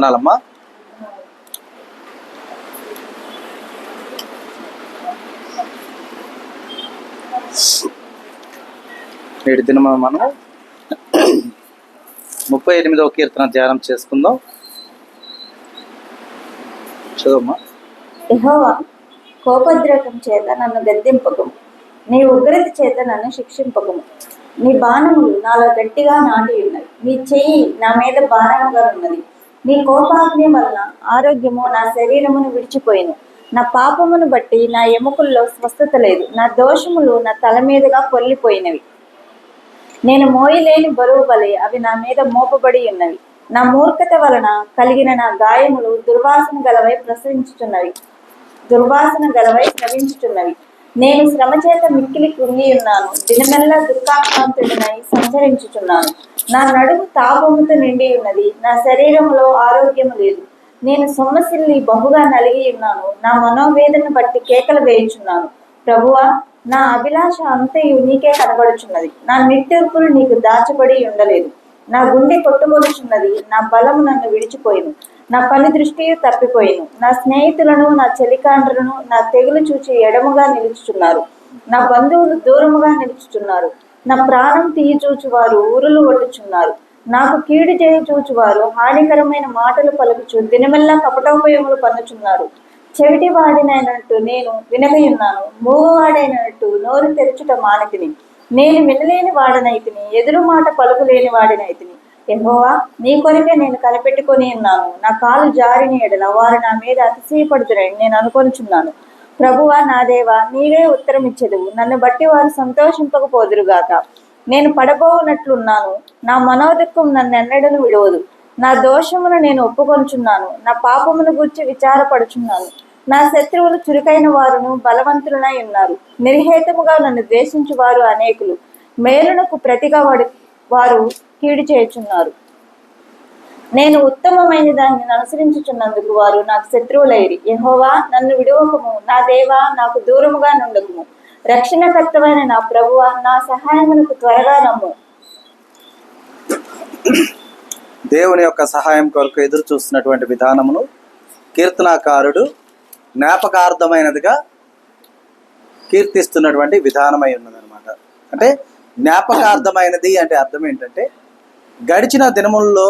వందనాలమ్మా. నేటి దిన మనం 38వ కీర్తన ధ్యానం చేసుకుందాం. చదవమ్మా. యెహోవా, కోపోద్రేకం చేత నన్ను గద్దింపకము, నీ ఉగ్రత చేత నన్ను శిక్షింపకము. నీ బాణములు నాలో గట్టిగా నాటి ఉన్నవి, నీ చెయ్యి నా మీద భారముగా ఉన్నది. నీ కోపాగ్ని వలన ఆరోగ్యము నా శరీరమును విడిచిపోయిను. నా పాపమును బట్టి నా ఎముకల్లో స్వస్థత లేదు. నా దోషములు నా తల మీదుగా పొల్లిపోయినవి. నేను మోయలేని బరువు వలె అవి నా మీద మోపబడి ఉన్నవి. నా మూర్ఖత వలన కలిగిన నా గాయములు దుర్వాసన గలవై స్రవించుచున్నవి. నేను శ్రమ చేత మిక్కిలి కృంగి ఉన్నాను. దినమెల్లా దుఃఖాక్రాంతుడినై సంచరించుచున్నాను. నా నడుము తాపముతో నిండి ఉన్నది, నా శరీరములో ఆరోగ్యము లేదు. నేను సొమ్మసిల్లి బహుగా నలిగి ఉన్నాను. నా మనోవేదన బట్టి కేకలు వేయుచున్నాను. ప్రభువా, నా అభిలాష అంతయు నీకే కనబడుచున్నది. నా నిట్టూర్పులు నీకు దాచబడి ఉండలేదు. నా గుండె కొట్టుకొనుచున్నది, నా బలము నన్ను విడిచిపోయిను. నా పని దృష్టియు తప్పిపోయిను. నా స్నేహితులను, నా చెలికాండ్రులను నా తెగులు చూచి ఎడముగా నిలుచుచున్నారు. నా బంధువులు దూరముగా నిలుచుచున్నారు. నా ప్రాణం తీయచూచువారు ఊరులు కొట్టుచున్నారు. నాకు కీడు చేయుచూచువారు హానికరమైన మాటలు పలుకుచు దినమెల్లా కపటోపయోగములు పన్నుచున్నారు. చెవిటి వాడినైనట్టు నేను వినకయున్నాను, మూగవాడైనట్టు నోరు తెరచుట మానతిని. నేను వినలేని వాడనైతిని, ఎదురు మాట పలుకులేని వాడినైతిని. యెహోవా, నీ కొరకే నేను కనిపెట్టుకొని ఉన్నాను. నా కాలు జారిన ఎడల వారు నా మీద అతిశయపడుతురని నేను అనుకొనుచున్నాను. ప్రభువా, నా దేవా, నీవే ఉత్తరం ఇచ్చెదవు. నన్ను బట్టి వారు సంతోషింపకపోదురుగాక. నేను పడబోనట్లున్నాను. నా మనోదుఃఖం నన్నెన్నడను విడవదు. నా దోషమును నేను ఒప్పుకొనుచున్నాను. నా పాపమును గూర్చి విచారపడుచున్నాను. నా శత్రువులు చురుకైన వారును బలవంతులనై ఉన్నారు. నిర్హేతముగా నన్ను ద్వేషించువారు అనేకులు. మేలునకు ప్రతిగా వారు కీడు చేయుచున్నారు. నేను ఉత్తమమైన దానిని అనుసరించుచున్నందుకు వారు నాకు శత్రువులైరి. యెహోవా, నన్ను విడువకము. నా దేవా, నాకు దూరముగా నుండకుము. రక్షణకర్తమైన నా ప్రభువా, నా సహాయమునకు త్వరగా రమ్ము. దేవుని యొక్క సహాయం కొరకు ఎదురు చూస్తున్నటువంటి విధానమును కీర్తనాకారుడు జ్ఞాపకార్థమైనదిగా కీర్తిస్తున్నటువంటి విధానమై ఉన్నదనమాట. అంటే జ్ఞాపకార్థమైనది అంటే అర్థం ఏంటంటే గడిచిన దినముల్లో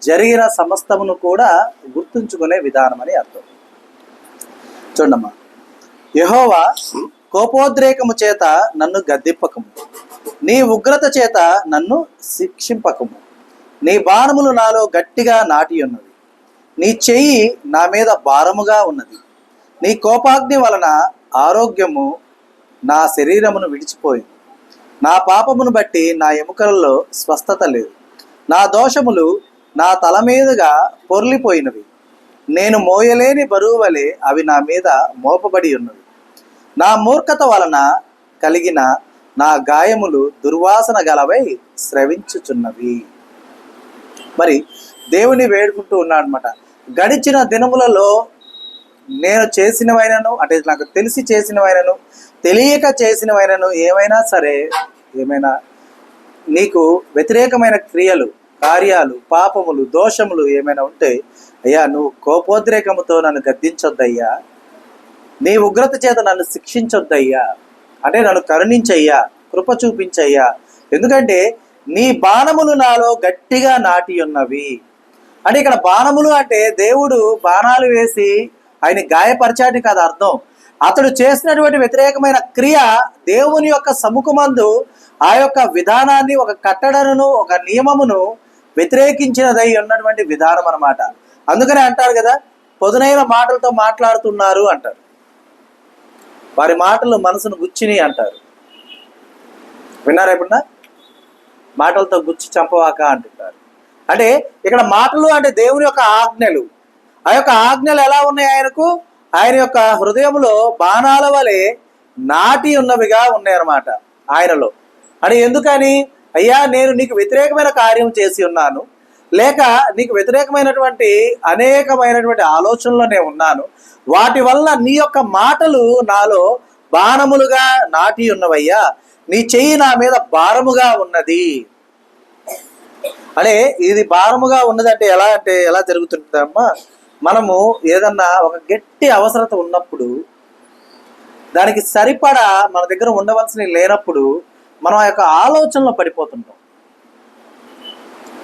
జరిగిన సమస్తమును కూడా గుర్తుంచుకునే విధానం అని అర్థం. చూడమ్మా. యెహోవా, కోపోద్రేకము చేత నన్ను గద్దింపకము, నీ ఉగ్రత చేత నన్ను శిక్షింపకము. నీ బాణములు నాలో గట్టిగా నాటి ఉన్నవి, నీ చెయ్యి నా మీద భారముగా ఉన్నది. నీ కోపాగ్ని వలన ఆరోగ్యము నా శరీరమును విడిచిపోయింది. నా పాపమును బట్టి నా ఎముకలలో స్వస్థత లేదు. నా దోషములు నా తల మీదుగా పొర్లిపోయినవి. నేను మోయలేని బరువు వలె అవి నా మీద మోపబడి ఉన్నవి. నా మూర్ఖత వలన కలిగిన నా గాయములు దుర్వాసన గలవై స్రవించుచున్నవి. మరి దేవుని వేడుకుంటూ ఉన్నాడు అనమాట. గడిచిన దినములలో నేను చేసినవైనను, అంటే నాకు తెలిసి చేసినవైనను, తెలియక చేసినవైనను, ఏమైనా సరే, ఏమైనా నీకు వ్యతిరేకమైన క్రియలు, కార్యాలు, పాపములు, దోషములు ఏమైనా ఉంటే, అయ్యా, నువ్వు కోపోద్రేకముతో నన్ను గద్దించొద్దయ్యా, నీ ఉగ్రత చేత నన్ను శిక్షించొద్దయ్యా, అంటే నన్ను కరుణించయ్యా, కృప చూపించయ్యా. ఎందుకంటే నీ బాణములు నాలో గట్టిగా నాటి ఉన్నవి. అంటే ఇక్కడ బాణములు అంటే దేవుడు బాణాలు వేసి ఆయన గాయపరిచాడు కాదు అర్థం. అతడు చేసినటువంటి వ్యతిరేకమైన క్రియ దేవుని యొక్క సముఖమందు ఆ యొక్క విధానాన్ని, ఒక కట్టడను, ఒక నియమమును వ్యతిరేకించినదై ఉన్నటువంటి విధానం అన్నమాట. అందుకనే అంటారు కదా, పొదునైన మాటలతో మాట్లాడుతున్నారు అంటారు. వారి మాటలు మనసును గుచ్చిని అంటారు. విన్నారా ఎప్పుడన్నా? మాటలతో గుచ్చి చంపవాక అంటుంటారు. అంటే ఇక్కడ మాటలు అంటే దేవుని యొక్క ఆజ్ఞలు. ఆ యొక్క ఆజ్ఞలు ఎలా ఉన్నాయి ఆయనకు? ఆయన యొక్క హృదయంలో బాణాల వలె నాటి ఉన్నవిగా ఉన్నాయన్నమాట ఆయనలో. అని ఎందుకని? అయ్యా, నేను నీకు వ్యతిరేకమైన కార్యం చేసి ఉన్నాను, లేక నీకు వ్యతిరేకమైనటువంటి అనేకమైనటువంటి ఆలోచనలో నేను ఉన్నాను. వాటి వల్ల నీ యొక్క మాటలు నాలో బాణములుగా నాటి ఉన్నవయ్యా. నీ చెయ్యి నా మీద భారముగా ఉన్నది. అంటే ఇది భారముగా ఉన్నదంటే ఎలా జరుగుతుందమ్మా, మనము ఏదన్నా ఒక గట్టి అవసరత ఉన్నప్పుడు దానికి సరిపడా మన దగ్గర ఉండవలసిన లేనప్పుడు మనం ఆ యొక్క ఆలోచనలో పడిపోతుంటాం.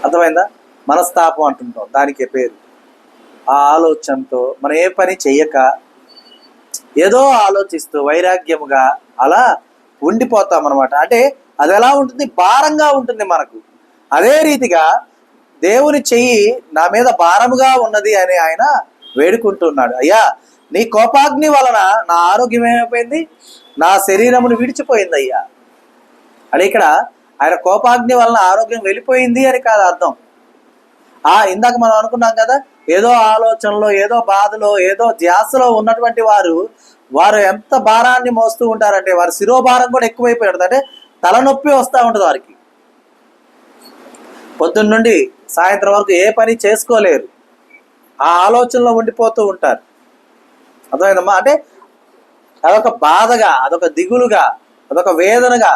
అర్థమైందా? మనస్తాపం అంటుంటాం దానికి పేరు. ఆ ఆలోచనతో మనం ఏ పని చెయ్యక ఏదో ఆలోచిస్తూ వైరాగ్యముగా అలా ఉండిపోతాం అనమాట. అంటే అది ఎలా ఉంటుంది? భారంగా ఉంటుంది మనకు. అదే రీతిగా దేవుని చెయ్యి నా మీద భారముగా ఉన్నది అని ఆయన వేడుకుంటున్నాడు. అయ్యా, నీ కోపాగ్ని వలన నా ఆరోగ్యం ఏమైపోయింది? నా శరీరమును విడిచిపోయింది అయ్యా. అంటే ఇక్కడ ఆయన కోపాగ్ని వలన ఆరోగ్యం వెళ్ళిపోయింది అని కాదు అర్థం. ఇందాక మనం అనుకున్నాం కదా, ఏదో ఆలోచనలో, ఏదో బాధలో, ఏదో ధ్యాసలో ఉన్నటువంటి వారు ఎంత భారాన్ని మోస్తూ ఉంటారంటే వారి శిరోభారం కూడా ఎక్కువైపోయి ఉంటుంది. అంటే తలనొప్పి వస్తూ ఉంటుంది వారికి. పొద్దున్న నుండి సాయంత్రం వరకు ఏ పని చేసుకోలేరు, ఆ ఆలోచనలో ఉండిపోతూ ఉంటారు. అర్థమైందమ్మా? అంటే అదొక బాధగా, అదొక దిగులుగా, అదొక వేదనగా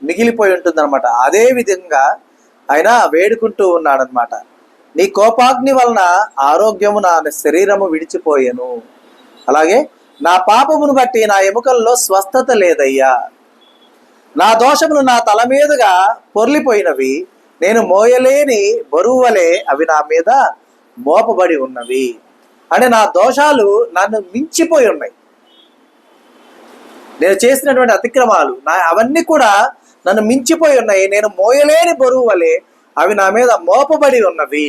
మిగిలిపోయి ఉంటుంది అనమాట. అదే విధంగా ఆయన వేడుకుంటూ ఉన్నాడనమాట. నీ కోపాగ్ని వలన ఆరోగ్యము నా శరీరము విడిచిపోయెను. అలాగే నా పాపమును బట్టి నా ఎముకల్లో స్వస్థత లేదయ్యా. నా దోషములు నా తల మీదుగా పొర్లిపోయినవి, నేను మోయలేని బరువు వలె అవి నా మీద మోపబడి ఉన్నవి. అంటే నా దోషాలు నన్ను మించిపోయి ఉన్నాయి. నేను చేసినటువంటి అతిక్రమాలు అవన్నీ కూడా నన్ను మించిపోయి ఉన్నాయి. నేను మోయలేని బరువు వలె అవి నా మీద మోపబడి ఉన్నవి.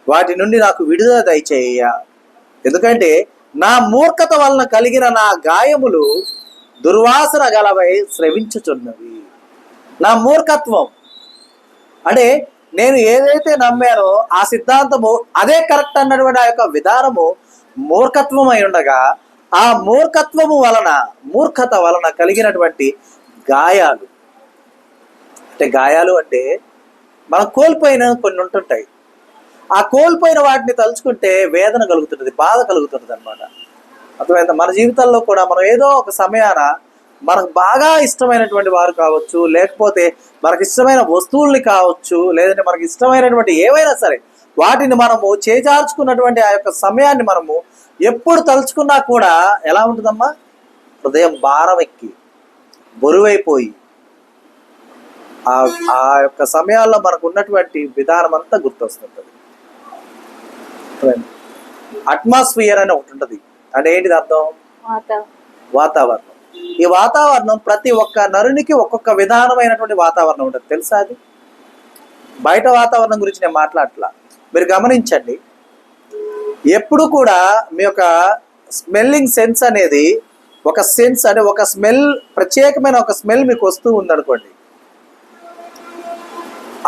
వాటి నుండి నాకు విడుదల దయచేయ. ఎందుకంటే నా మూర్ఖత వలన కలిగిన నా గాయములు దుర్వాసన గలవై స్రవించుచున్నవి. నా మూర్ఖత్వం అంటే నేను ఏదైతే నమ్మానో ఆ సిద్ధాంతము అదే కరెక్ట్ అన్నటువంటి ఆ యొక్క విధానము మూర్ఖత్వం అయి ఉండగా, ఆ మూర్ఖత వలన కలిగినటువంటి గాయాలు, అంటే గాయాలు అంటే మనం కోల్పోయిన కొన్ని ఉంటుంటాయి. ఆ కోల్పోయిన వాటిని తలుచుకుంటే వేదన కలుగుతుంటుంది, బాధ కలుగుతుంటుంది అనమాట. అర్థమైందా? మన జీవితాల్లో కూడా మనం ఏదో ఒక సమయాన మనకు బాగా ఇష్టమైనటువంటి వారు కావచ్చు, లేకపోతే మనకి ఇష్టమైన వస్తువుల్ని కావచ్చు, లేదంటే మనకి ఇష్టమైనటువంటి ఏవైనా సరే వాటిని మనము చేజార్చుకున్నటువంటి ఆ యొక్క సమయాన్ని మనము ఎప్పుడు తలుచుకున్నా కూడా ఎలా ఉంటుందమ్మా? హృదయం భారం ఎక్కి బరువైపోయి ఆ యొక్క సమయాల్లో మనకు ఉన్నటువంటి విధానం అంతా గుర్తొస్తుంటుంది. అట్మాస్ఫియర్ అని ఒకటి ఉంటుంది. అంటే ఏంటిది అర్థం? వాతావరణం. ఈ వాతావరణం ప్రతి ఒక్క నరునికి ఒక్కొక్క విధానమైనటువంటి వాతావరణం ఉంటుంది, తెలుసా? అది బయట వాతావరణం గురించి నేను మాట్లాడట్లా. మీరు గమనించండి, ఎప్పుడు కూడా మీ యొక్క స్మెల్లింగ్ సెన్స్ అనేది ఒక సెన్స్, అంటే ఒక స్మెల్, ప్రత్యేకమైన ఒక స్మెల్ మీకు వస్తూ ఉందనుకోండి.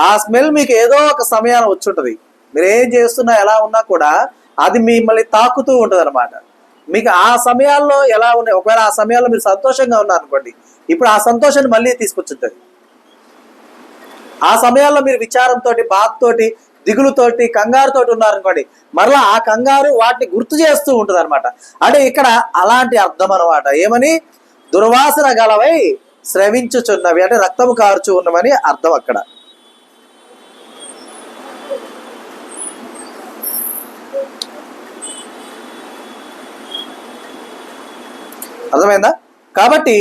ఆ స్మెల్ మీకు ఏదో ఒక సమయాన్ని వచ్చి ఉంటుంది. మీరు ఏం చేస్తున్నా, ఎలా ఉన్నా కూడా అది మిమ్మల్ని తాకుతూ ఉంటుంది అనమాట. మీకు ఆ సమయాల్లో ఎలా ఉన్నాయి, ఒకవేళ ఆ సమయాల్లో మీరు సంతోషంగా ఉన్నారు అనుకోండి, ఇప్పుడు ఆ సంతోషాన్ని మళ్ళీ తీసుకొచ్చుంటుంది. ఆ సమయాల్లో మీరు విచారంతో, బాధతోటి, దిగులుతోటి, కంగారుతోటి ఉన్నారనుకోండి, మరలా ఆ కంగారు వాటిని గుర్తు చేస్తూ ఉంటుంది అనమాట. అంటే ఇక్కడ అలాంటి అర్థం అనమాట. ఏమని? దుర్వాసన గలవై స్రవించుచున్నవి, అంటే రక్తము కారుచు ఉన్నవని అర్థం అక్కడ. అర్థమైందా? కాబట్టి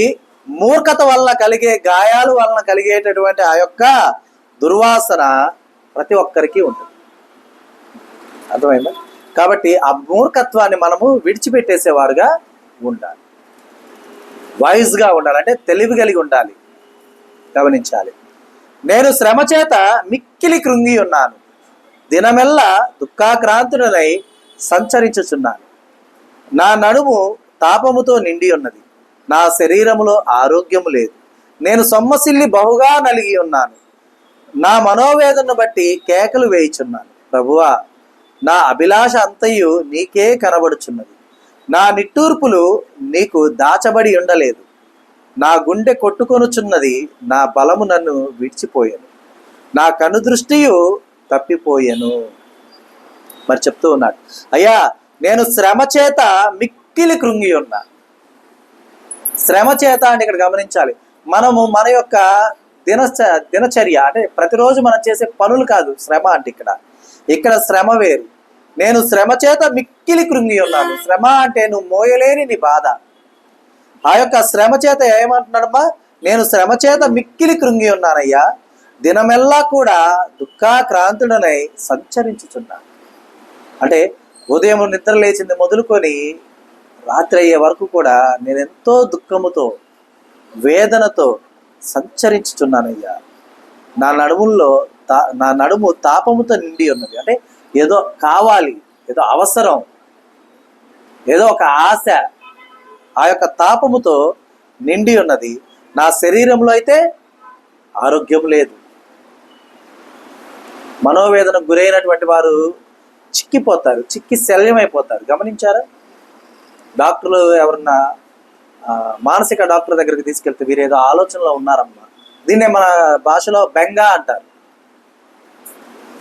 మూర్ఖత వలన కలిగే గాయాలు వలన కలిగేటటువంటి ఆ యొక్క దుర్వాసన ప్రతి ఒక్కరికి ఉంటుంది. అర్థమైందా? కాబట్టి ఆ మూర్ఖత్వాన్ని మనము విడిచిపెట్టేసేవారుగా ఉండాలి, వైజ్గా ఉండాలి, అంటే తెలివి కలిగి ఉండాలి. గమనించాలి. నేను శ్రమ చేత మిక్కిలి కృంగి ఉన్నాను, దినమెల్లా దుఃఖాక్రాంతుడనై సంచరించుచున్నాను. నా నడుము తాపముతో నిండి ఉన్నది, నా శరీరములో ఆరోగ్యము లేదు. నేను సొమ్మసిల్లి బహుగా నలిగి ఉన్నాను, నా మనోవేదనను బట్టి కేకలు వేయుచున్నాను. ప్రభువా, నా అభిలాష అంతయు నీకే కనబడుచున్నది, నా నిట్టూర్పులు నీకు దాచబడి ఉండలేదు. నా గుండె కొట్టుకొనుచున్నది, నా బలము నన్ను విడిచిపోయాను, నా కనుదృష్టియు తప్పిపోయాను. మరి చెప్తూ ఉన్నాడు, అయ్యా నేను శ్రమ చేత మిక్కిలి కృంగి ఉన్నా. శ్రమ చేత అంటే ఇక్కడ గమనించాలి, మనము మన యొక్క దినచర్య అంటే ప్రతిరోజు మనం చేసే పనులు కాదు శ్రమ అంటే. ఇక్కడ శ్రమ వేరు. నేను శ్రమ చేత మిక్కిలి కృంగి ఉన్నాను. శ్రమ అంటే నువ్వు మోయలేని నీ బాధ. ఆ యొక్క శ్రమ చేత ఏమంటున్నాడమ్మా, నేను శ్రమ చేత మిక్కిలి కృంగి ఉన్నానయ్యా, దినమెల్లా కూడా దుఃఖాక్రాంతుడనై సంచరించుచున్నాను. అంటే ఉదయం నిద్ర లేచింది మొదలుకొని రాత్రి అయ్యే వరకు కూడా నేను ఎంతో దుఃఖముతో వేదనతో సంచరించుచున్నానయ్యా. నా నడుము తాపముతో నిండి ఉన్నది. అంటే ఏదో కావాలి, ఏదో అవసరం, ఏదో ఒక ఆశ, ఆ యొక్క తాపముతో నిండి ఉన్నది. నా శరీరంలో అయితే ఆరోగ్యం లేదు. మనోవేదనకు గురైనటువంటి వారు చిక్కిపోతారు, చిక్కి శల్యమైపోతారు. గమనించారా? డాక్టర్లు ఎవరన్నా మానసిక డాక్టర్ దగ్గరికి తీసుకెళ్తే వీరేదో ఆలోచనలో ఉన్నారమ్మా, దీన్నే మన భాషలో బెంగ అంటారు.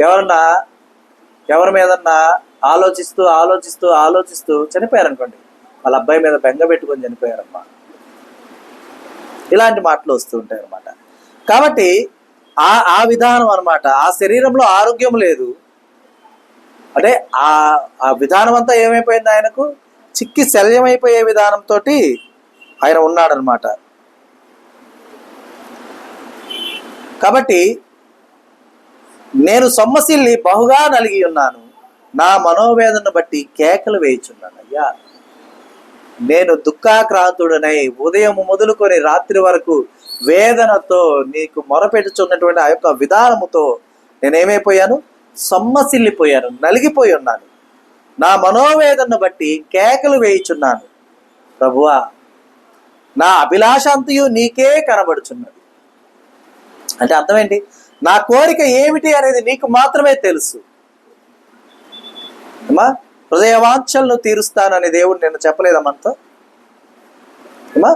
ఎవరన్నా ఎవరి మీదన్నా ఆలోచిస్తూ ఆలోచిస్తూ ఆలోచిస్తూ చనిపోయారనుకోండి, వాళ్ళ అబ్బాయి మీద బెంగ పెట్టుకొని చనిపోయారమ్మా, ఇలాంటి మాటలు వస్తూ ఉంటాయి అన్నమాట. కాబట్టి ఆ విధానం అనమాట. ఆ శరీరంలో ఆరోగ్యం లేదు. అంటే ఆ విధానం అంతా ఏమైపోయింది, ఆయనకు చిక్కి శల్యమైపోయే విధానంతో ఆయన ఉన్నాడనమాట. కాబట్టి నేను సొమ్మసిల్లి బహుగా నలిగి ఉన్నాను, నా మనోవేదనను బట్టి కేకలు వేయుచున్నాను. అయ్యా, నేను దుఃఖాక్రాంతుడనై ఉదయం మొదలుకొని రాత్రి వరకు వేదనతో నీకు మొరపెట్టుచున్నటువంటి ఆ యొక్క విధానముతో నేనేమైపోయాను, సొమ్మసిల్లిపోయాను, నలిగిపోయి ఉన్నాను. నా మనోవేదనను బట్టి కేకలు వేయుచున్నాను. ప్రభువా, నా అభిలాష అంతయు నీకే కనబడుచున్నది. అంటే అర్థం ఏంటి? నా కోరిక ఏమిటి అనేది నీకు మాత్రమే తెలుసు. అమ్మా, హృదయవాంఛలను తీరుస్తానని దేవుడు నిన్ను చెప్పలేదా మనతో? అమ్మా,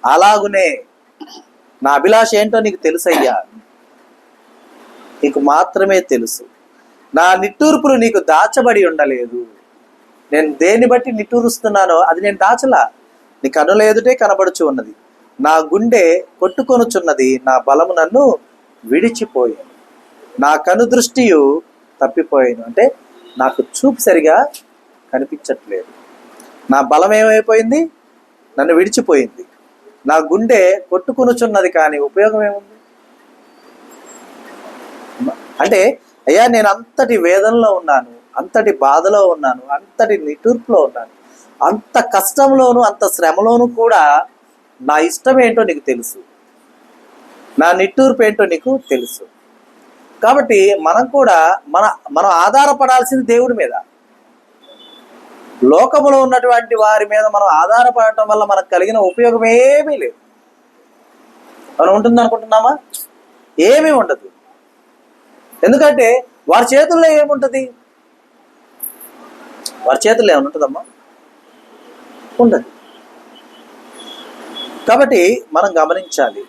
అలాగునే నా అభిలాష ఏంటో నీకు తెలుసయ్యా, నీకు మాత్రమే తెలుసు. నా నిట్టూర్పులు నీకు దాచబడి ఉండలేదు. నేను దేన్ని బట్టి నిట్టూరుస్తున్నానో అది నేను దాచలా, నీ కన్నుల ఎదుటే కనబడుచు ఉన్నది. నా గుండె కొట్టుకొనుచున్నది, నా బలము నన్ను విడిచిపోయాను, నా కనుదృష్టియు తప్పిపోయాను. అంటే నాకు చూపు సరిగా కనిపించట్లేదు. నా బలం ఏమైపోయింది, నన్ను విడిచిపోయింది. నా గుండె కొట్టుకొనుచున్నది, కానీ ఉపయోగం ఏముంది? అంటే అయ్యా, నేను అంతటి వేదనలో ఉన్నాను, అంతటి బాధలో ఉన్నాను, అంతటి నిట్టూర్పులో ఉన్నాను, అంత కష్టంలోను అంత శ్రమలోను కూడా నా ఇష్టం ఏంటో నీకు తెలుసు, నా నిట్టూర్పు ఏంటో నీకు తెలుసు. కాబట్టి మనం కూడా మనం ఆధారపడాల్సింది దేవుడి మీద. లోకములో ఉన్నటువంటి వారి మీద మనం ఆధారపడటం వల్ల మనకు కలిగిన ఉపయోగం ఏమీ లేదు. మనం ఉంటుంది అనుకుంటున్నామా? ఏమీ ఉండదు. ఎందుకంటే వారి చేతుల్లో ఏముంటుంది? వారి చేతుల్లో ఏముంటుందమ్మా? ఉండదు. కాబట్టి మనం గమనించాలి,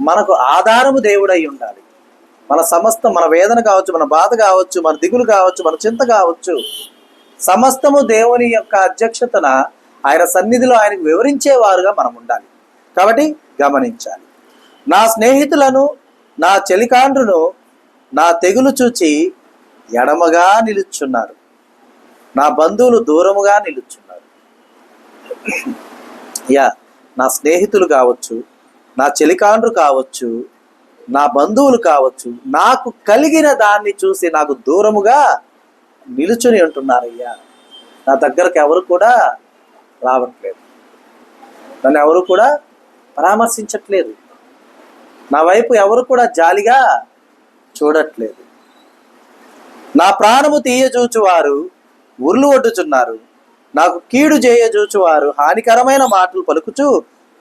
మనకు ఆధారము దేవుడై ఉండాలి. మన సమస్తం, మన వేదన కావచ్చు, మన బాధ కావచ్చు, మన దిగులు కావచ్చు, మన చింత కావచ్చు, సమస్తము దేవుని యొక్క అధ్యక్షతన ఆయన సన్నిధిలో ఆయనకు వివరించేవారుగా మనం ఉండాలి. కాబట్టి గమనించాలి. నా స్నేహితులను, నా చెలికాండ్రును నా తెగులు చూచి ఎడమగా నిలుచున్నారు, నా బంధువులు దూరముగా నిలుచున్నారు. నా స్నేహితులు కావచ్చు, నా చెలికాండ్రు కావచ్చు, నా బంధువులు కావచ్చు, నాకు కలిగిన దాన్ని చూసి నాకు దూరముగా నిలుచుని ఉంటున్నారయ్యా. నా దగ్గరకు ఎవరు కూడా రావట్లేదు, నన్ను ఎవరు కూడా పరామర్శించట్లేదు, నా వైపు ఎవరు కూడా జాలిగా చూడట్లేదు. నా ప్రాణము తీయజూచువారు ఉర్లు ఒడ్డుచున్నారు, నాకు కీడు చేయజూచువారు హానికరమైన మాటలు పలుకుచు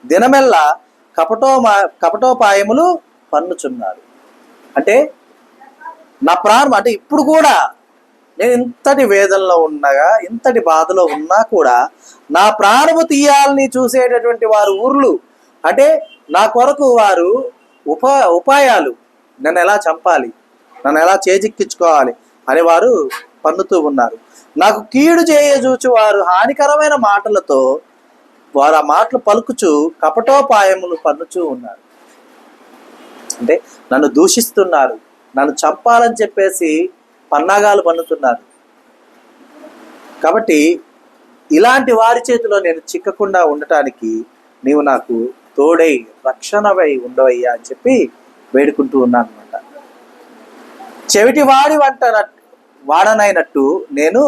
దినమెల్లా కపటోపాయములు పన్నుచున్నారు. అంటే నా ప్రాణం, అంటే ఇప్పుడు కూడా నేను ఇంతటి వేదనలో ఉండగా, ఇంతటి బాధలో ఉన్నా కూడా నా ప్రాణము తీయాలని చూసేటటువంటి వారు ఊర్లు, అంటే నా కొరకు వారు ఉపాయాలు, నన్ను ఎలా చంపాలి, నన్ను ఎలా చేజిక్కించుకోవాలి అని వారు పన్నుతూ ఉన్నారు. నాకు కీడు చేయజూచు వారు హానికరమైన మాటలతో వారు ఆ మాటలు పలుకుచు కపటోపాయములు పన్నుచూ ఉన్నారు. అంటే నన్ను దూషిస్తున్నారు, నన్ను చంపాలని చెప్పేసి పన్నాగాలు పన్నుతున్నారు. కాబట్టి ఇలాంటి వారి చేతిలో నేను చిక్కకుండా ఉండటానికి నీవు నాకు తోడై రక్షణవై ఉండవయ్యా అని చెప్పి వేడుకుంటూ ఉన్నాను అనమాట. చెవిటి వాడి వాడనైనట్టు నేను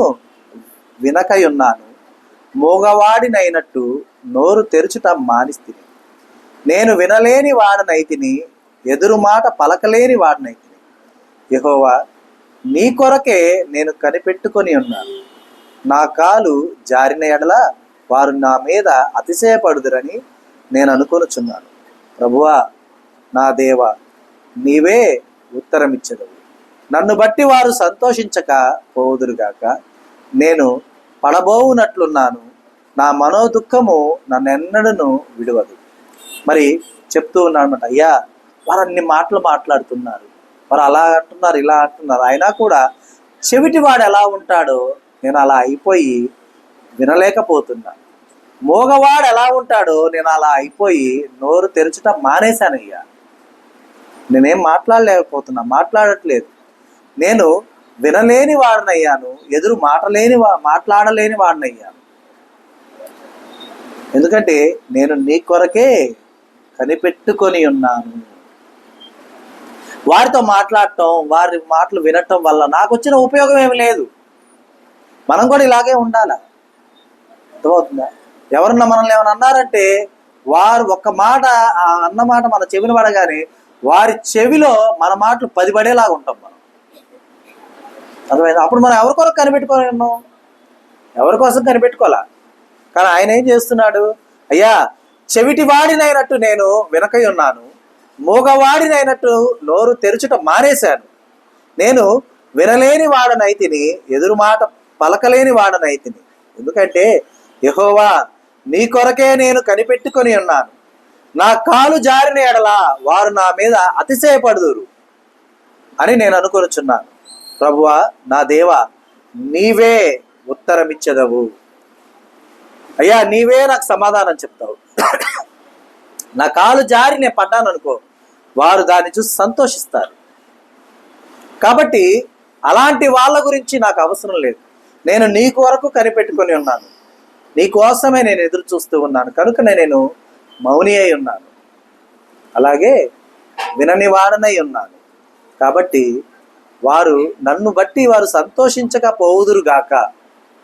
వినకై ఉన్నాను, మోగవాడినైనట్టు నోరు తెరుచుట మానిస్తిని. నేను వినలేని వాడనైతిని, ఎదురు మాట పలకలేని వాడనైతిని. యెహోవా, నీ కొరకే నేను కనిపెట్టుకొని ఉన్నాను. నా కాలు జారిన ఎడల వారు నా మీద అతిశయపడుదురని నేను అనుకొనుచున్నాను. ప్రభువా, నా దేవా, నీవే ఉత్తరమిచ్చెదవు. నన్ను బట్టి వారు సంతోషించక పోవుదురుగాక. నేను పడబోవునట్లున్నాను, నా మనోదుఃఖము నన్నెన్నడను విడవదు. మరి చెప్తూ ఉన్నాను అనమాట, అయ్యా వారు అన్ని మాటలు మాట్లాడుతున్నారు, వారు అలా అంటున్నారు, ఇలా అంటున్నారు, అయినా కూడా చెవిటివాడు ఎలా ఉంటాడో నేను అలా అయిపోయి వినలేకపోతున్నా. మోగవాడు ఎలా ఉంటాడో నేను అలా అయిపోయి నోరు తెరుచుట మానేశానయ్యా. నేనేం మాట్లాడట్లేదు. నేను వినలేని వాడినయ్యాను, ఎదురు మాట్లాడలేని వాడినయ్యాను. ఎందుకంటే నేను నీ కొరకే కనిపెట్టుకొని ఉన్నాను. వారితో మాట్లాడటం, వారి మాటలు వినటం వల్ల నాకు వచ్చిన ఉపయోగం ఏమి లేదు. మనం కూడా ఇలాగే ఉండాలా? అర్థమవుతుందా? ఎవరన్నా మనల్ని ఏమైనా అన్నారంటే వారు ఒక్క మాట అన్నమాట మన చెవిని పడగానే వారి చెవిలో మన మాటలు 10 పడేలాగా ఉంటాం మనం. అర్థమైంది? అప్పుడు మనం ఎవరి కొరకు కనిపెట్టుకొని ఉన్నాం? ఎవరి కోసం కనిపెట్టుకోవాలా? కానీ ఆయన ఏం చేస్తున్నాడు? అయ్యా, చెవిటి వాడినైనట్టు నేను వినకై ఉన్నాను, మూగవాడినైనట్టు నోరు తెరుచుట మానేశాను. నేను వినలేని వాడనైతిని, ఎదురు మాట పలకలేని వాడనైతిని. ఎందుకంటే యెహోవా, నీ కొరకే నేను కనిపెట్టుకొని ఉన్నాను. నా కాలు జారిన ఎడల వారు నా మీద అతిశయపడుదురు అని నేను అనుకొనుచున్నాను. ప్రభువా, నా దేవా, నీవే ఉత్తరమిచ్చెదవు. అయ్యా, నీవే నాకు సమాధానం చెప్తావు. నా కాలు జారి నేను పడ్డాను అనుకో, వారు దాన్ని చూసి సంతోషిస్తారు. కాబట్టి అలాంటి వాళ్ళ గురించి నాకు అవసరం లేదు. నేను నీ కొరకు కనిపెట్టుకొని ఉన్నాను, నీ కోసమే నేను ఎదురు చూస్తూ ఉన్నాను. కనుక నేను మౌని అయి ఉన్నాను, అలాగే వినని వాడనై ఉన్నాను. కాబట్టి వారు నన్ను బట్టి వారు సంతోషించకపోవుదురుగాక.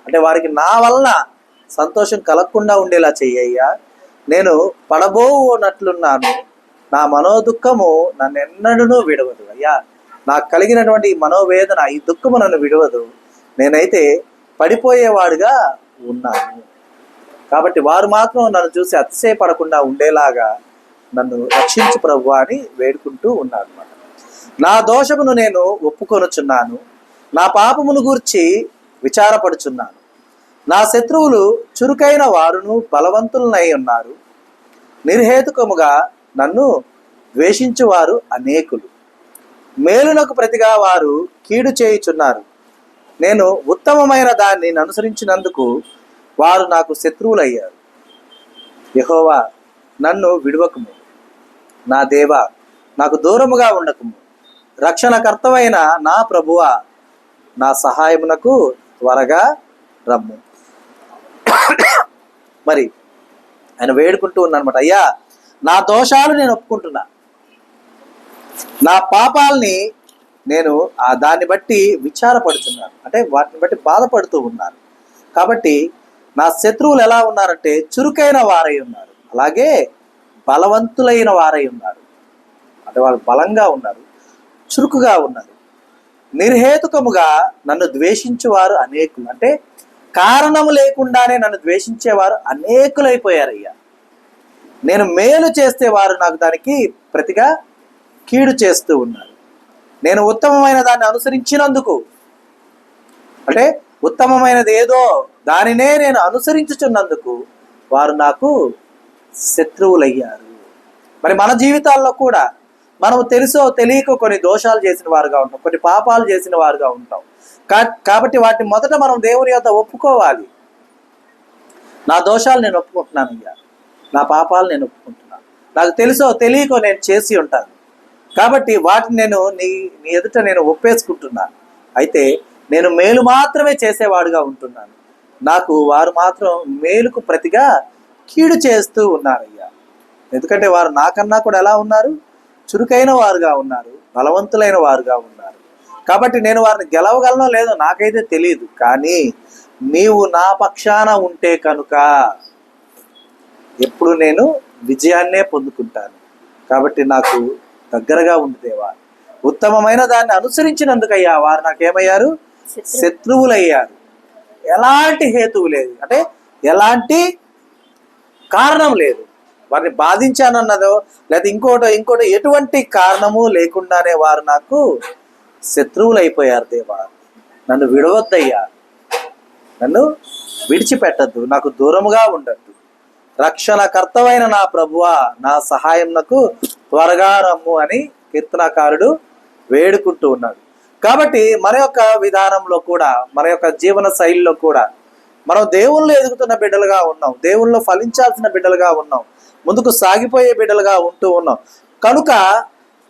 అంటే వారికి నా వలన సంతోషం కలగకుండా ఉండేలా చెయ్యయ్యా. నేను పడబోనట్లున్నాను, నా మనోదుఃఖము నన్ను ఎన్నడూ విడవదు. అయ్యా, నాకు కలిగినటువంటి ఈ మనోవేదన, ఈ దుఃఖము నన్ను విడవదు. నేనైతే పడిపోయేవాడుగా ఉన్నాను. కాబట్టి వారు మాత్రం నన్ను చూసి అతిశయపడకుండా ఉండేలాగా నన్ను రక్షించు ప్రభువా అని వేడుకుంటూ ఉన్నాను అన్నమాట. నా దోషమును నేను ఒప్పుకొనుచున్నాను, నా పాపమును గూర్చి విచారపడుచున్నాను. నా శత్రువులు చురుకైన వారును బలవంతులనై ఉన్నారు, నిర్హేతుకముగా నన్ను ద్వేషించువారు అనేకులు. మేలునకు ప్రతిగా వారు కీడు చేయుచున్నారు. నేను ఉత్తమమైన దాన్ని అనుసరించినందుకు వారు నాకు శత్రువులయ్యారు. యెహోవా, నన్ను విడువకుము, నా దేవా, నాకు దూరముగా ఉండకుము. రక్షణకర్తవైన నా ప్రభువా, నా సహాయమునకు త్వరగా రమ్ము. మరి ఆయన వేడుకుంటూ ఉన్నానమాట, అయ్యా, నా దోషాలు నేను ఒప్పుకుంటున్నా, నా పాపాలని నేను దాన్ని బట్టి విచారపడుతున్నాను, అంటే వాటిని బట్టి బాధపడుతూ ఉన్నాను. కాబట్టి నా శత్రువులు ఎలా ఉన్నారంటే చురుకైన వారై ఉన్నారు, అలాగే బలవంతులైన వారై ఉన్నారు. అంటే వాళ్ళు బలంగా ఉన్నారు, చురుకుగా ఉన్నారు. నిర్హేతుకముగా నన్ను ద్వేషించేవారు అనేకులు, అంటే కారణము లేకుండానే నన్ను ద్వేషించేవారు అనేకులైపోయారయ్యా. నేను మేలు చేస్తే వారు నాకు దానికి ప్రతిగా కీడు చేస్తూ ఉన్నారు. నేను ఉత్తమమైన దాన్ని అనుసరించినందుకు, అంటే ఉత్తమమైనది ఏదో దానినే నేను అనుసరించుచున్నందుకు వారు నాకు శత్రువులయ్యారు. మరి మన జీవితాల్లో కూడా మనము తెలుసో తెలియక కొన్ని దోషాలు చేసిన వారుగా ఉంటాం, కొన్ని పాపాలు చేసిన వారుగా ఉంటాం. కాబట్టి వాటిని మొదట మనం దేవుని యొద్ద ఒప్పుకోవాలి. నా దోషాలు నేను ఒప్పుకుంటున్నాను అయ్యా, నా పాపాలు నేను ఒప్పుకుంటున్నాను, నాకు తెలుసో తెలియకో నేను చేసి ఉంటాను. కాబట్టి వాటిని నేను నీ నీ ఎదుట నేను ఒప్పేసుకుంటున్నాను. అయితే నేను మేలు మాత్రమే చేసేవాడుగా ఉంటున్నాను. నాకు వారు మాత్రం మేలుకు ప్రతిగా కీడు చేస్తూ ఉన్నారయ్యా. ఎందుకంటే వారు నాకన్నా కూడా ఎలా ఉన్నారు? చురుకైన వారుగా ఉన్నారు, బలవంతులైన వారుగా ఉన్నారు. కాబట్టి నేను వారిని గెలవగలనో లేదో నాకైతే తెలియదు. కానీ నీవు నా పక్షాన ఉంటే కనుక ఎప్పుడు నేను విజయాన్నే పొందుకుంటాను. కాబట్టి నాకు దగ్గరగా ఉంది దేవా. ఉత్తమమైన దాన్ని అనుసరించినందుకయ్యా వారు నాకేమయ్యారు? శత్రువులయ్యారు. ఎలాంటి హేతువు లేదు, అంటే ఎలాంటి కారణం లేదు. వారిని బాధించానన్నదో లేదా ఇంకోటి ఎటువంటి కారణము లేకుండానే వారు నాకు శత్రువులు అయిపోయారు. దేవా, నన్ను విడవద్దయ్యా, నన్ను విడిచిపెట్టద్దు, నాకు దూరముగా ఉండద్దు. రక్షణకర్తవైన నా ప్రభువా, నా సహాయం నాకు త్వరగా రమ్ము అని కీర్తనాకారుడు వేడుకుంటూ ఉన్నాడు. కాబట్టి మన యొక్క విధానంలో కూడా, మన యొక్క జీవన శైలిలో కూడా మనం దేవుళ్ళు ఎదుగుతున్న బిడ్డలుగా ఉన్నాం, దేవుళ్ళు ఫలించాల్సిన బిడ్డలుగా ఉన్నాం, ముందుకు సాగిపోయే బిడ్డలుగా ఉంటూ ఉన్నాం. కనుక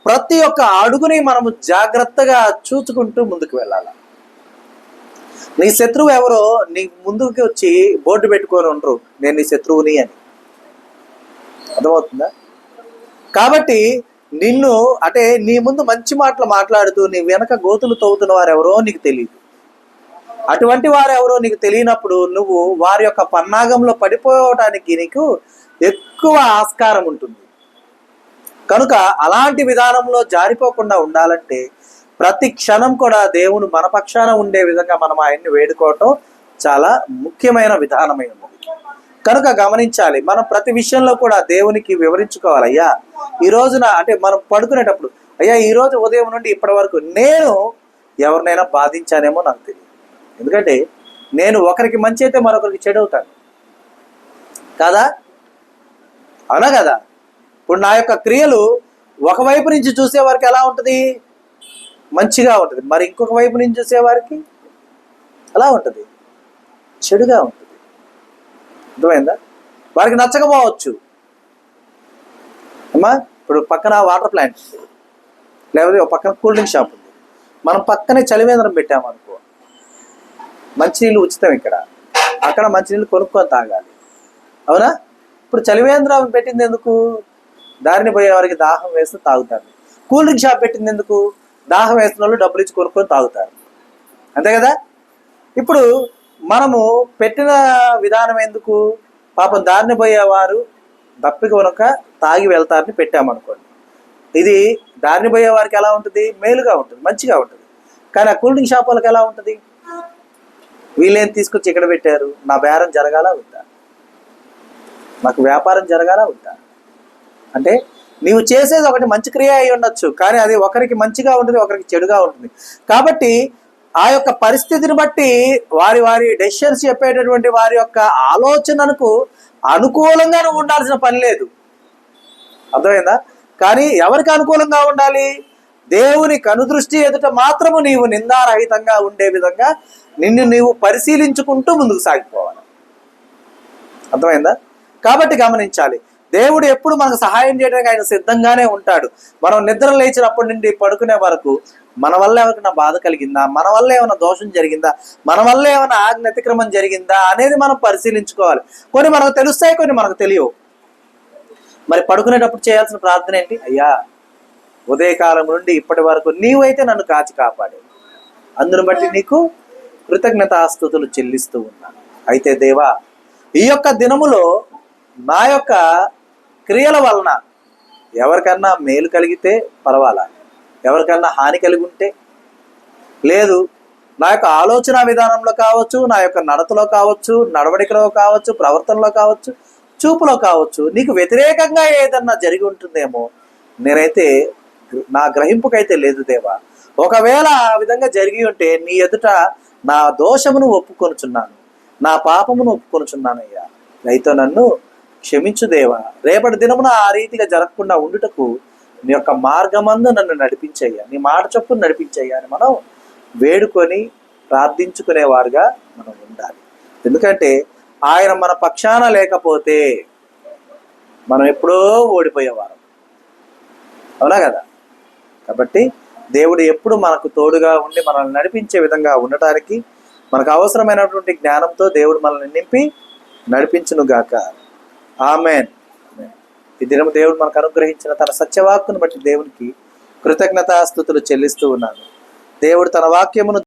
ప్రతి ఒక్క అడుగుని మనము జాగ్రత్తగా చూసుకుంటూ ముందుకు వెళ్ళాలి. నీ శత్రువు ఎవరో నీ ముందుకు వచ్చి బోర్డు పెట్టుకొని ఉండరు, నేను నీ శత్రువుని అని. అర్థమవుతుందా? కాబట్టి నిన్ను అంటే నీ ముందు మంచి మాటలు మాట్లాడుతూ నీ వెనక గోతులు తవ్వుతున్న వారు ఎవరో నీకు తెలియదు. అటువంటి వారు ఎవరో నీకు తెలియనప్పుడు నువ్వు వారి యొక్క పన్నాగంలో పడిపోవటానికి నీకు ఎక్కువ ఆస్కారం ఉంటుంది. కనుక అలాంటి విధానంలో జారిపోకుండా ఉండాలంటే ప్రతి క్షణం కూడా దేవుడు మన పక్షాన ఉండే విధంగా మనం ఆయన్ని వేడుకోవటం చాలా ముఖ్యమైన విధానమై ఉన్నది. కనుక గమనించాలి, మనం ప్రతి విషయంలో కూడా దేవునికి వివరించుకోవాలి. అయ్యా ఈ రోజున అంటే మనం పడుకునేటప్పుడు, అయ్యా ఈ రోజు ఉదయం నుండి ఇప్పటి వరకు నేను ఎవరినైనా బాధించానేమో నాకు తెలియదు. ఎందుకంటే నేను ఒకరికి మంచి అయితే మరొకరికి చెడు అవుతాను కదా, అవునా కదా? ఇప్పుడు నా యొక్క క్రియలు ఒకవైపు నుంచి చూసేవారికి ఎలా ఉంటుంది? మంచిగా ఉంటుంది. మరి ఇంకొక వైపు నుంచి చూసేవారికి ఎలా ఉంటుంది? చెడుగా ఉంటుంది. అర్థమైందా? వారికి నచ్చకపోవచ్చు. అమ్మా, ఇప్పుడు పక్కన వాటర్ ప్లాంట్ లేకపోతే ఒక పక్కన కూల్ డ్రింక్ షాప్ ఉంది, మనం పక్కనే చలివేంద్రం పెట్టామనుకో, మంచినీళ్ళు ఉచితం ఇక్కడ, అక్కడ మంచినీళ్ళు కొనుక్కొని తాగాలి, అవునా? ఇప్పుడు చలివేంద్రం పెట్టింది ఎందుకు? దారిని పోయే వారికి దాహం వేస్తే తాగుతారు. కూల్ డ్రింక్ షాప్ పెట్టింది ఎందుకు? దాహం వేసిన వాళ్ళు డబ్బులు ఇచ్చి కొనుక్కొని తాగుతారు, అంతే కదా? ఇప్పుడు మనము పెట్టిన విధానం ఎందుకు? పాపం దారిని పోయేవారు దప్పిక కొనక తాగి వెళ్తారని పెట్టామనుకోండి, ఇది దారిని పోయే వారికి ఎలా ఉంటుంది? మేలుగా ఉంటుంది, మంచిగా ఉంటుంది. కానీ ఆ కూల్ డ్రింక్ షాప్ వాళ్ళకి ఎలా ఉంటుంది? వీళ్ళేం తీసుకొచ్చి ఇక్కడ పెట్టారు, నా బేరం జరగాల వద్దా, నాకు వ్యాపారం జరగాల వద్దా? అంటే నీవు చేసేది ఒకటి మంచి క్రియ అయి ఉండొచ్చు, కానీ అది ఒకరికి మంచిగా ఉంటుంది, ఒకరికి చెడుగా ఉంటుంది. కాబట్టి ఆ యొక్క పరిస్థితిని బట్టి వారి వారి డెసిషన్స్ చెప్పేటటువంటి వారి యొక్క ఆలోచనకు అనుకూలంగా నువ్వు ఉండాల్సిన పని లేదు. అర్థమైందా? కానీ ఎవరికి అనుకూలంగా ఉండాలి? దేవుని కనుదృష్టి ఎదుట మాత్రము నీవు నిందారహితంగా ఉండే విధంగా నిన్ను నీవు పరిశీలించుకుంటూ ముందుకు సాగిపోవాలి. అర్థమైందా? కాబట్టి గమనించాలి, దేవుడు ఎప్పుడు మనకు సహాయం చేయడానికి ఆయన సిద్ధంగానే ఉంటాడు. మనం నిద్ర లేచినప్పటి నుండి పడుకునే వరకు మన వల్ల ఎవరికైనా బాధ కలిగిందా, మన వల్ల ఏమైనా దోషం జరిగిందా, మన వల్ల ఏమైనా ఆజ్ఞ అతిక్రమం జరిగిందా అనేది మనం పరిశీలించుకోవాలి. కొన్ని మనకు తెలుస్తాయి, కొన్ని మనకు తెలియవు. మరి పడుకునేటప్పుడు చేయాల్సిన ప్రార్థన ఏంటి? అయ్యా ఉదయకాలం నుండి ఇప్పటి వరకు నీవైతే నన్ను కాచి కాపాడే, అందును బట్టి నీకు కృతజ్ఞతాస్తుతులు చెల్లిస్తూ ఉన్నాను. అయితే దేవా, ఈ యొక్క దినములో నా యొక్క క్రియల వలన ఎవరికన్నా మేలు కలిగితే పర్వాలా, ఎవరికన్నా హాని కలిగి ఉంటే లేదు, నా యొక్క ఆలోచన విధానంలో కావచ్చు, నా యొక్క నడతలో కావచ్చు, నడవడికలో కావచ్చు, ప్రవర్తనలో కావచ్చు, చూపులో కావచ్చు, నీకు వ్యతిరేకంగా ఏదన్నా జరిగి ఉంటుందేమో, నేనైతే నా గ్రహింపుకైతే లేదు దేవా. ఒకవేళ ఆ విధంగా జరిగి ఉంటే నీ ఎదుట నా దోషమును ఒప్పుకొనుచున్నాను, నా పాపమును ఒప్పుకొనుచున్నానయ్యా. అయితే నన్ను క్షమించు దేవా. రేపటి దినమున ఆ రీతిగా జరగకుండా ఉండుటకు నీ యొక్క మార్గమందు నన్ను నడిపించయ్యా, నీ మాట చొప్పున నడిపించయ్యా అని మనం వేడుకొని ప్రార్థించుకునేవారుగా మనం ఉండాలి. ఎందుకంటే ఆయన మన పక్షాన లేకపోతే మనం ఎప్పుడో ఓడిపోయేవారం, అవునా కదా? కాబట్టి దేవుడు ఎప్పుడు మనకు తోడుగా ఉండి మనల్ని నడిపించే విధంగా ఉండటానికి మనకు అవసరమైనటువంటి జ్ఞానంతో దేవుడు మనల్ని నింపి నడిపించును గాక. ఆమేన్. ఈ దినం దేవుడు మనకు అనుగ్రహించిన తన సత్యవాక్కును బట్టి దేవునికి కృతజ్ఞతాస్తుతులు చెల్లిస్తూ ఉన్నాను. దేవుడు తన వాక్యమును